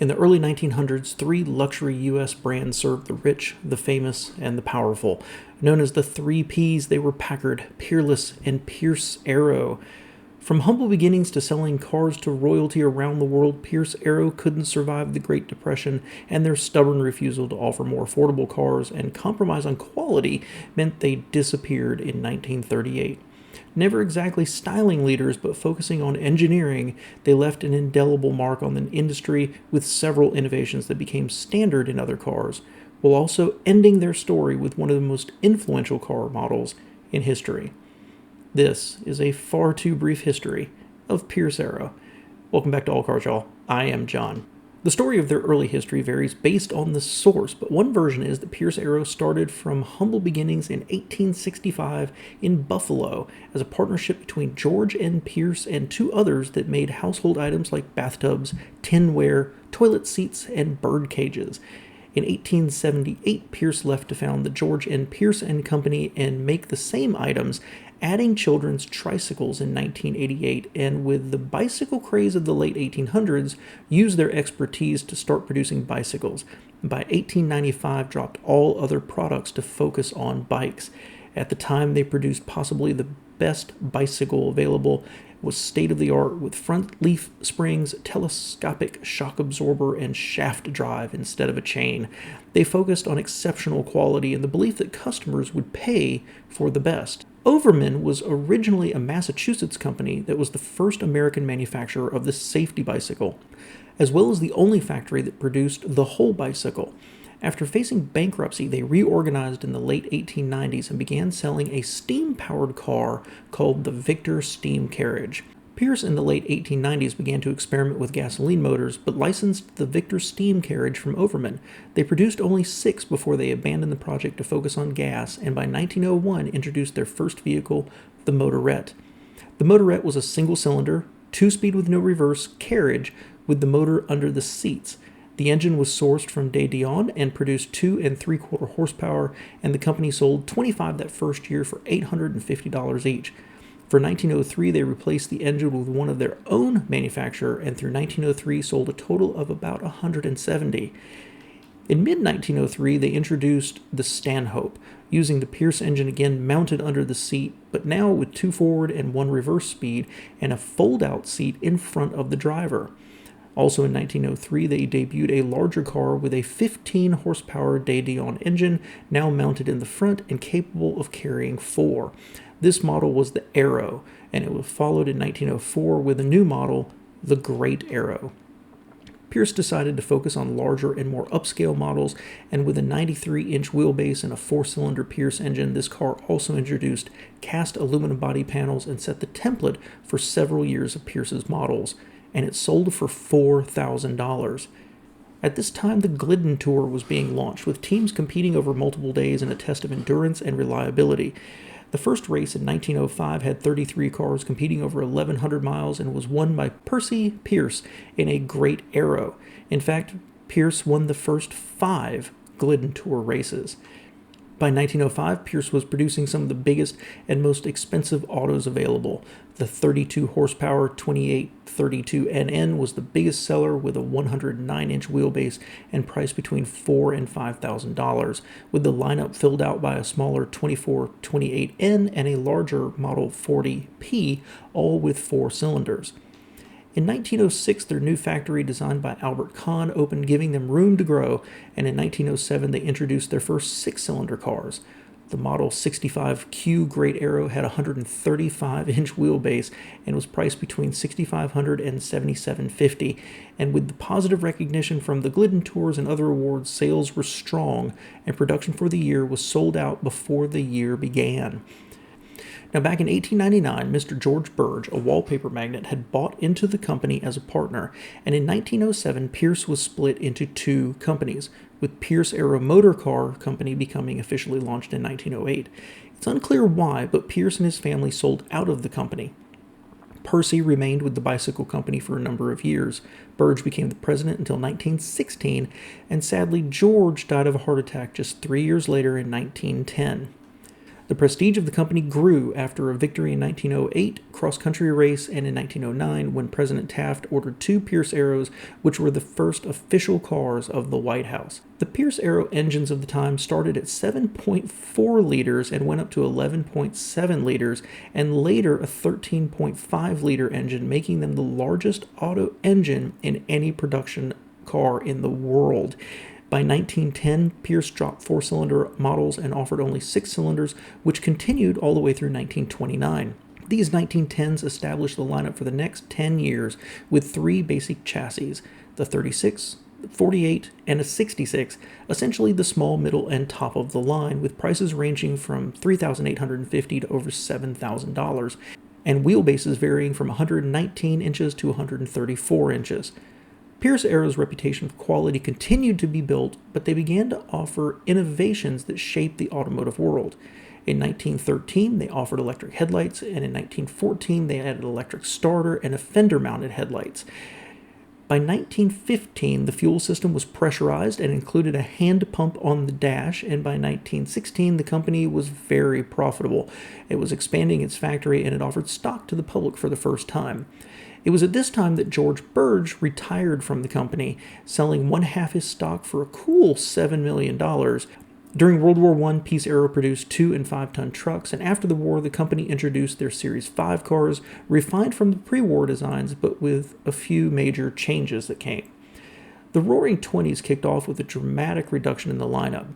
In the early 1900s, three luxury U.S. brands served the rich, the famous, and the powerful. Known as the three Ps, they were Packard, Peerless, and Pierce Arrow. From humble beginnings to selling cars to royalty around the world, Pierce Arrow couldn't survive the Great Depression, and their stubborn refusal to offer more affordable cars and compromise on quality meant they disappeared in 1938. Never exactly styling leaders, but focusing on engineering, they left an indelible mark on the industry with several innovations that became standard in other cars, while also ending their story with one of the most influential car models in history. This is a far too brief history of Pierce Arrow. Welcome back to All Cars, y'all. I am John. The story of their early history varies based on the source, but one version is that Pierce Arrow started from humble beginnings in 1865 in Buffalo as a partnership between George N. Pierce and two others that made household items like bathtubs, tinware, toilet seats, and bird cages. In 1878, Pierce left to found the George N. Pierce and Company and make the same items, adding children's tricycles in 1988, and with the bicycle craze of the late 1800s, used their expertise to start producing bicycles. By 1895, dropped all other products to focus on bikes. At the time, they produced possibly the best bicycle available. It was state-of-the-art with front leaf springs, telescopic shock absorber, and shaft drive instead of a chain. They focused on exceptional quality and the belief that customers would pay for the best. Overman was originally a Massachusetts company that was the first American manufacturer of the safety bicycle, as well as the only factory that produced the whole bicycle. After facing bankruptcy, they reorganized in the late 1890s and began selling a steam-powered car called the Victor Steam Carriage. Pierce in the late 1890s began to experiment with gasoline motors, but licensed the Victor Steam Carriage from Overman. They produced only 6 before they abandoned the project to focus on gas, and by 1901 introduced their first vehicle, the Motorette. The Motorette was a single-cylinder, 2-speed with no reverse carriage with the motor under the seats. The engine was sourced from De Dion and produced 2 3/4 horsepower, and the company sold 25 that first year for $850 each. For 1903, they replaced the engine with one of their own manufacturer, and through 1903 sold a total of about 170. In mid-1903, they introduced the Stanhope, using the Pierce engine again mounted under the seat, but now with 2 forward and 1 reverse speed, and a fold-out seat in front of the driver. Also in 1903, they debuted a larger car with a 15-horsepower De Dion engine, now mounted in the front and capable of carrying 4. This model was the Arrow, and it was followed in 1904 with a new model, the Great Arrow. Pierce decided to focus on larger and more upscale models, and with a 93-inch wheelbase and a 4-cylinder Pierce engine, this car also introduced cast aluminum body panels and set the template for several years of Pierce's models, and it sold for $4,000. At this time, the Glidden Tour was being launched, with teams competing over multiple days in a test of endurance and reliability. The first race in 1905 had 33 cars competing over 1,100 miles and was won by Percy Pierce in a Great Arrow. In fact, Pierce won the first 5 Glidden Tour races. By 1905, Pierce was producing some of the biggest and most expensive autos available. The 32-horsepower 2832NN was the biggest seller with a 109-inch wheelbase and priced between $4,000 and $5,000, with the lineup filled out by a smaller 2428N and a larger Model 40P, all with 4 cylinders. In 1906, their new factory, designed by Albert Kahn, opened, giving them room to grow, and in 1907 they introduced their first 6-cylinder cars. The Model 65Q Great Arrow had a 135-inch wheelbase and was priced between $6,500 and $7,750, and with the positive recognition from the Glidden Tours and other awards, sales were strong, and production for the year was sold out before the year began. Now, back in 1899, Mr. George Burge, a wallpaper magnate, had bought into the company as a partner, and in 1907, Pierce was split into 2 companies, with Pierce Arrow Motor Car Company becoming officially launched in 1908. It's unclear why, but Pierce and his family sold out of the company. Percy remained with the bicycle company for a number of years. Burge became the president until 1916, and sadly, George died of a heart attack just 3 years later in 1910. The prestige of the company grew after a victory in 1908 cross-country race and in 1909 when President Taft ordered two Pierce Arrows, which were the first official cars of the White House. The Pierce Arrow engines of the time started at 7.4 liters and went up to 11.7 liters, and later a 13.5 liter engine, making them the largest auto engine in any production car in the world. By 1910, Pierce dropped four-cylinder models and offered only six cylinders, which continued all the way through 1929. These 1910s established the lineup for the next 10 years with three basic chassis, the 36, 48, and a 66, essentially the small, middle, and top of the line, with prices ranging from $3,850 to over $7,000, and wheelbases varying from 119 inches to 134 inches. Pierce Arrow's reputation for quality continued to be built, but they began to offer innovations that shaped the automotive world. In 1913, they offered electric headlights, and in 1914, they added electric starter and a fender-mounted headlights. By 1915, the fuel system was pressurized and included a hand pump on the dash, and by 1916, the company was very profitable. It was expanding its factory, and it offered stock to the public for the first time. It was at this time that George Burge retired from the company, selling one half his stock for a cool $7 million. During World War I, Pierce Arrow produced 2- and 5-ton trucks, and after the war, the company introduced their Series 5 cars, refined from the pre-war designs, but with a few major changes that came. The Roaring Twenties kicked off with a dramatic reduction in the lineup.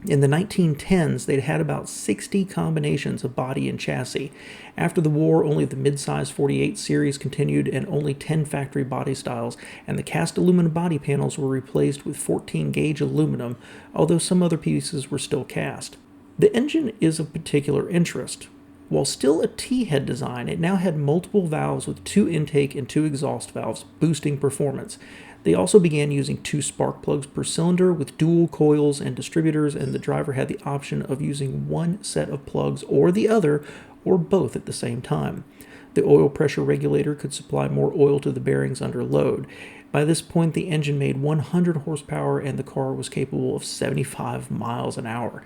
In the 1910s, they'd had about 60 combinations of body and chassis. After the war, only the mid-size 48 series continued and only 10 factory body styles, and the cast aluminum body panels were replaced with 14-gauge aluminum, although some other pieces were still cast. The engine is of particular interest. While still a T-head design, it now had multiple valves with 2 intake and 2 exhaust valves, boosting performance. They also began using 2 spark plugs per cylinder with dual coils and distributors, and the driver had the option of using one set of plugs or the other, or both at the same time. The oil pressure regulator could supply more oil to the bearings under load. By this point, the engine made 100 horsepower and the car was capable of 75 miles an hour.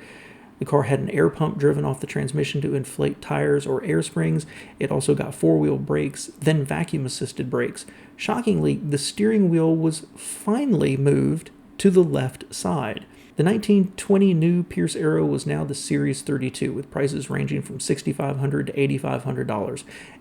The car had an air pump driven off the transmission to inflate tires or air springs. It also got four-wheel brakes, then vacuum-assisted brakes. Shockingly, the steering wheel was finally moved to the left side. The 1920 new Pierce Arrow was now the Series 32, with prices ranging from $6,500 to $8,500.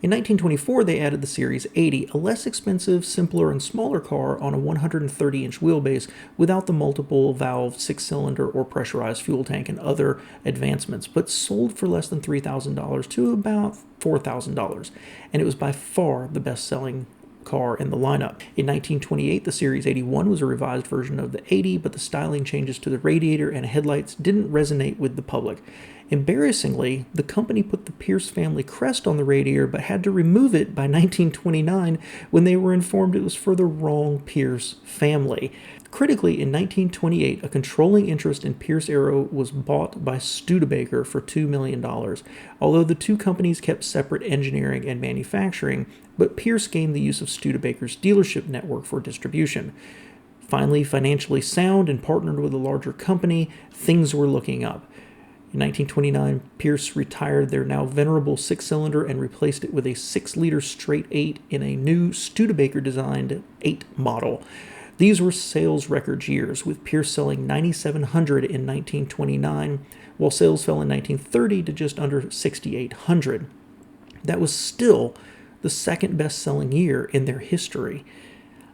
In 1924, they added the Series 80, a less expensive, simpler, and smaller car on a 130-inch wheelbase without the multiple-valve 6-cylinder or pressurized fuel tank and other advancements, but sold for less than $3,000 to about $4,000, and it was by far the best-selling car in the lineup. In 1928, the Series 81 was a revised version of the 80, but the styling changes to the radiator and headlights didn't resonate with the public. Embarrassingly, the company put the Pierce family crest on the radiator, but had to remove it by 1929 when they were informed it was for the wrong Pierce family. Critically, in 1928, a controlling interest in Pierce Arrow was bought by Studebaker for $2 million. Although the two companies kept separate engineering and manufacturing, but Pierce gained the use of Studebaker's dealership network for distribution. Finally, financially sound and partnered with a larger company, things were looking up. In 1929, Pierce retired their now venerable 6-cylinder and replaced it with a 6-liter straight 8 in a new Studebaker-designed 8 model. These were sales record years, with Pierce selling 9,700 in 1929, while sales fell in 1930 to just under 6,800. That was still the second best-selling year in their history.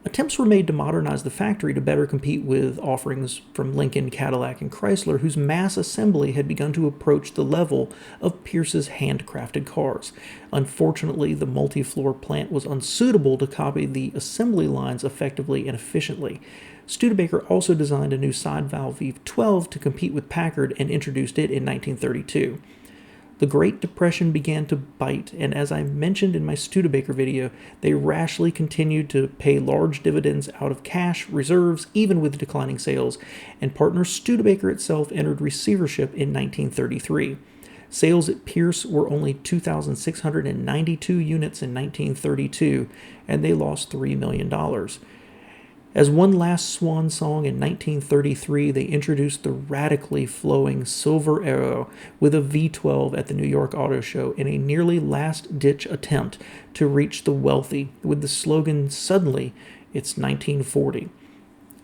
Attempts were made to modernize the factory to better compete with offerings from Lincoln, Cadillac, and Chrysler, whose mass assembly had begun to approach the level of Pierce's handcrafted cars. Unfortunately, the multi-floor plant was unsuitable to copy the assembly lines effectively and efficiently. Studebaker also designed a new side-valve V12 to compete with Packard and introduced it in 1932. The Great Depression began to bite, and as I mentioned in my Studebaker video, they rashly continued to pay large dividends out of cash reserves, even with declining sales, and partner Studebaker itself entered receivership in 1933. Sales at Pierce were only 2,692 units in 1932, and they lost $3 million. As one last swan song in 1933, they introduced the radically flowing Silver Arrow with a V12 at the New York Auto Show in a nearly last-ditch attempt to reach the wealthy with the slogan, "Suddenly, it's 1940."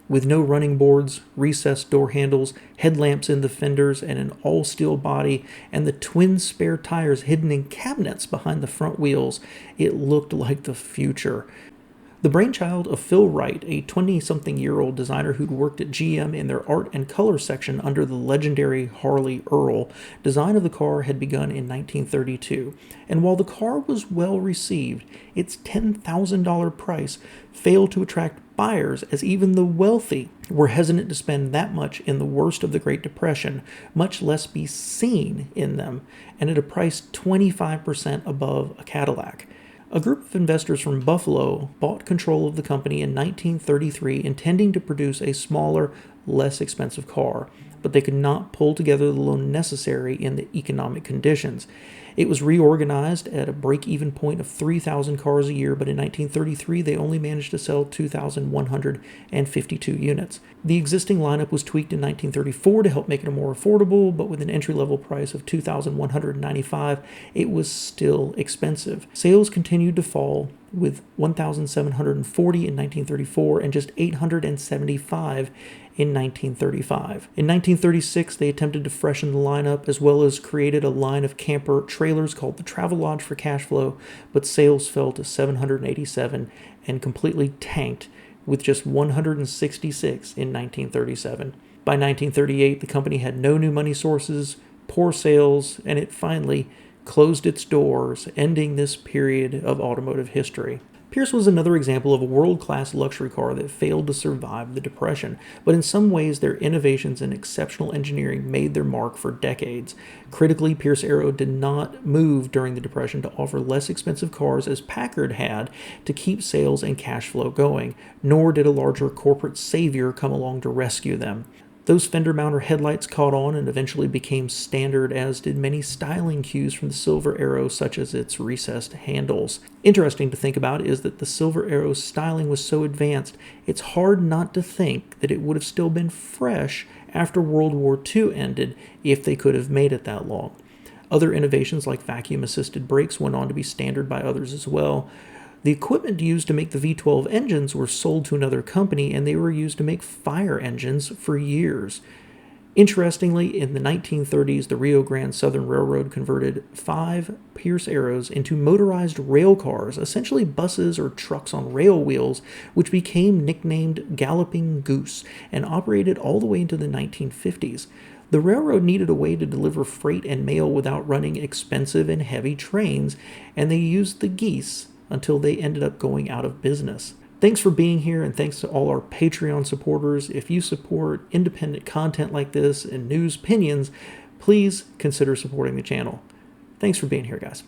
With no running boards, recessed door handles, headlamps in the fenders, and an all-steel body, and the twin spare tires hidden in cabinets behind the front wheels, it looked like the future. The brainchild of Phil Wright, a 20-something-year-old designer who'd worked at GM in their art and color section under the legendary Harley Earl, design of the car had begun in 1932, and while the car was well received, its $10,000 price failed to attract buyers as even the wealthy were hesitant to spend that much in the worst of the Great Depression, much less be seen in them, and at a price 25% above a Cadillac. A group of investors from Buffalo bought control of the company in 1933, intending to produce a smaller, less expensive car, but they could not pull together the loan necessary in the economic conditions. It was reorganized at a break-even point of 3,000 cars a year, but in 1933 they only managed to sell 2,152 units. The existing lineup was tweaked in 1934 to help make it more affordable, but with an entry-level price of $2,195, it was still expensive. Sales continued to fall, with 1,740 in 1934 and just 875 in 1935. In 1936, they attempted to freshen the lineup as well as created a line of camper trailers called the Travelodge for cash flow, but sales fell to 787 and completely tanked with just 166 in 1937. By 1938, the company had no new money sources, poor sales, and it finally closed its doors, ending this period of automotive history. Pierce was another example of a world-class luxury car that failed to survive the Depression, but in some ways their innovations and exceptional engineering made their mark for decades. Critically, Pierce Arrow did not move during the Depression to offer less expensive cars as Packard had to keep sales and cash flow going, nor did a larger corporate savior come along to rescue them. Those fender mounter headlights caught on and eventually became standard, as did many styling cues from the Silver Arrow, such as its recessed handles. Interesting to think about is that the Silver Arrow's styling was so advanced, it's hard not to think that it would have still been fresh after World War II ended if they could have made it that long. Other innovations like vacuum-assisted brakes went on to be standard by others as well. The equipment used to make the V12 engines were sold to another company, and they were used to make fire engines for years. Interestingly, in the 1930s, the Rio Grande Southern Railroad converted 5 Pierce Arrows into motorized rail cars, essentially buses or trucks on rail wheels, which became nicknamed Galloping Goose and operated all the way into the 1950s. The railroad needed a way to deliver freight and mail without running expensive and heavy trains, and they used the geese until they ended up going out of business. Thanks for being here, and thanks to all our Patreon supporters. If you support independent content like this and news opinions, please consider supporting the channel. Thanks for being here, guys.